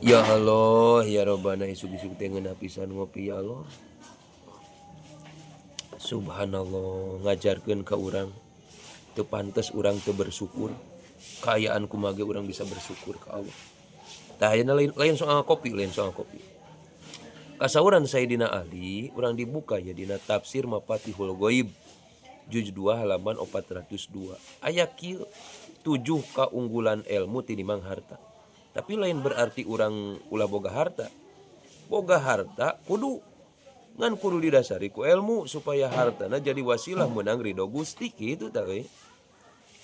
Ya Allah, ya Rabbana isuk-isuk teh ngeunah pisan ngopi ya Allah. Subhanallah ngajarkeun ka urang teu pantes urang teu bersyukur. Kaayaan kumaha ge urang bisa bersyukur ka Allah. Tah ayeuna lain soal kopi, lain soal kopi. Kasauran Sayyidina Ali, urang dibuka ya dina tafsir Mafatihul Ghaib juz 2 halaman 402. Aya kieu 7 kaunggulan ilmu tinimbang harta. Tapi lain berarti urang ulah boga harta. Boga harta kudu didasari ku ilmu supaya hartana jadi wasilah menang ridho Gusti kitu tah euy.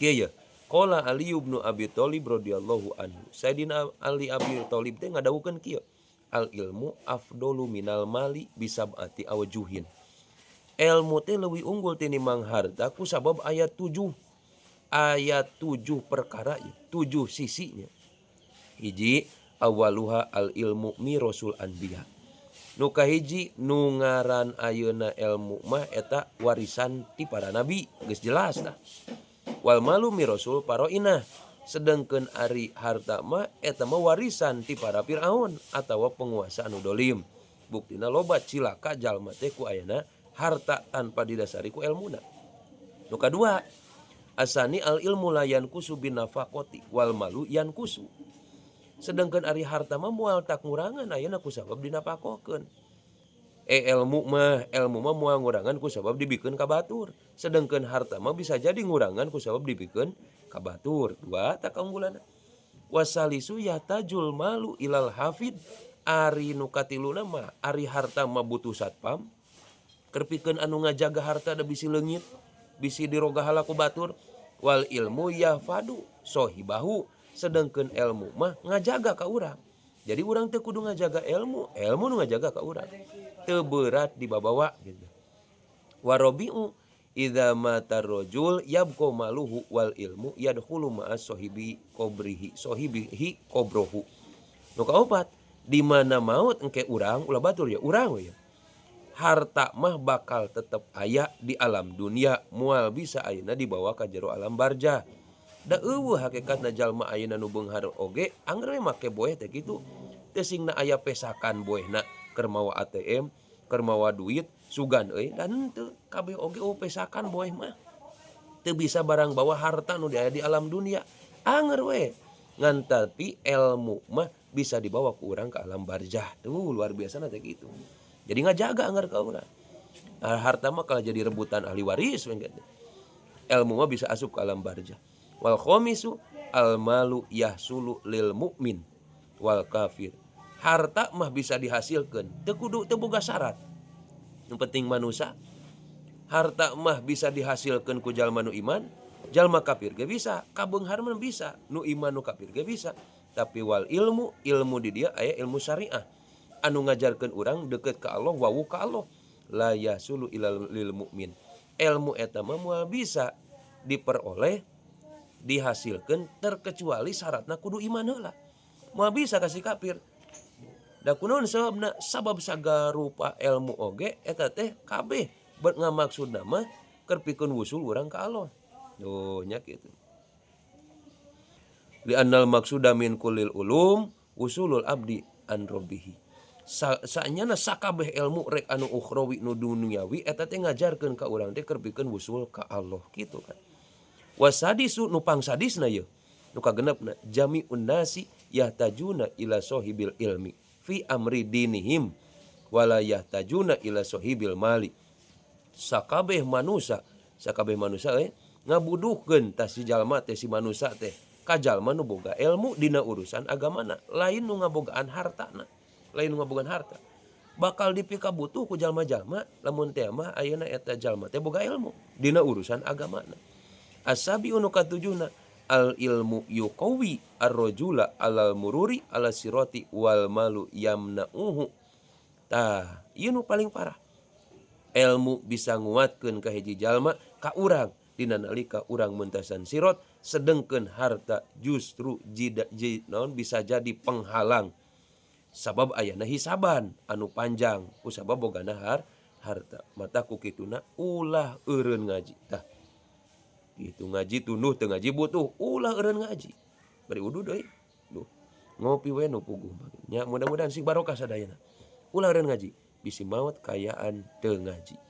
Kieu ya. Qala Ali bin Abi Thalib radhiyallahu anhu. Sayyidina Ali Abi Thalib teh ngadawukeun kieu. Al ilmu afdalu minal mali bisab'ati awjuhin. Ilmu teh leuwih unggul tinimbang harta ku sabab aya 7 perkara 7 sisinya. Hiji awaluha al ilmu mirasul anbiya. Nu kahiji nu ngaran ayeuna ilmu mah eta warisan ti para nabi, geus jelas tah. Wal malu mirasul paroinah. Sedengkeun ari harta mah eta mah warisan ti para Firaun atawa penguasa anu dolim. Buktina loba cilaka jalma teh ku ayeuna harta tanpa didasari ku ilmuna. Nu kadua asani al ilmu layan kusu bin nafaqati wal malu yan kusu. Sedangkan ari harta mah moal tak ngurangan ayeuna ku sabab dinapakokeun. Ilmu mah moal ngurangan ku sabab dibikeun ka batur. Sedangkan harta mah bisa jadi ngurangan ku sabab dibikeun ka batur. Dua tak kaunggulanna. Wasalisu yatajul malu ilal hafid. Ari nu katiluna mah ari harta mah butuh satpam. Keur pikeun anu ngajaga harta da bisi leungit, bisi diroga hala ku batur. Wal ilmu yafadu sohibahu. Sedangkan ilmu mah ngajaga ka urang. Jadi urang teh kudu ngajaga ilmu nu ngajaga ka urang. Teu berat dibabawa gitu. Warabi'u idza mata rajul yabqa maluhu wal ilmu yadkhulu ma'as sahibihi qabruhu. Nu kaopat di mana maut engke urang ulah batur ya urang we ya. Harta mah bakal tetep aya di alam dunia moal bisa ayeuna dibawa ka jero alam barzah. Da eueuh hakikatna jalma ayeuna nu beunghar oge angger we make boeh teh kitu. Teu singna aya pesakan boehna keur mawa ATM, keur mawa duit, sugan euy dan henteu kabeh oge pesakan boeh mah. Teu bisa barang bawa harta nu aya di alam dunia. Angger we. Ngan tapi ilmu mah bisa dibawa ku urang ka alam barzah. Tuh luar biasana teh kitu. Jadi ngajaga anggar ka urang. Harta mah kalau jadi rebutan ahli waris we gitu. Ilmu mah bisa asup ke alam barzah. Wal khomisu al malu yahsulu lil mukmin wal kafir. Harta mah bisa dihasilkeun teu boga syarat. Yang penting manusia. Harta mah bisa dihasilkeun ku jalma nu iman, jalma kafir ge bisa, kabeunghar mah bisa, nu iman nu kafir ge bisa. Tapi wal ilmu di dia aya ilmu syariah. Anu ngajarkeun urang deukeut ka Allah, wawu ka Allah. La yahsulu ilal lil mukmin. Ilmu eta mah moal bisa diperoleh dihasilkan terkecuali syaratna kudu iman heula. Moal bisa kasih kafir. Da kunaon sababna? Sabab sagarupa ilmu oge eta teh kabeh ngamaksudna mah keur pikeun wusul urang ka Allah. Duh nya kitu. Li annal maqsuda min kullil ulum usulul abdi an rabbih. Sanyana sakabeh ilmu rek anu ukhrawi nu duniawi eta teh ngajarkeun ka urang teh keur pikeun wusul ka Allah kitu kan. Wasadisu nupang sadisna ye nu kagenepna jami'un nasi yahtajuna ila sahibil ilmi fi amri dinihim wala yahtajuna ila sahibil mali. Sakabeh manusia ngabuduhkeun tah si jalma teh si manusia teh ka jalma nu boga ilmu dina urusan agamana, lain nu ngabogaan hartana, lain nu ngabogaan harta. Bakal dipika butuh ku jalma-jalma lamun teh mah ayeuna eta jalma teh boga ilmu dina urusan agamana. Asabi unu katujuna al ilmu yuqawi ar-rajula alal mururi ala sirati wal malu yamna'uhu. Tah, ieu nu paling parah. Ilmu bisa nguatkeun ka hiji jalma ka urang dina nalika urang muntasan sirat, sedengkeun harta justru bisa jadi penghalang. Sabab ayana hisaban anu panjang kusabab bogana harta. Mata ku kituna ulah eureun ngaji. Tah gitu ngaji tunduh teu ngaji butuh ulah eureun ngaji bari uduh deui. Duh ngopi we nu puguh nya mudah-mudahan sing barokah sadayana ulah ngaji bisi maot kayaan teu ngaji.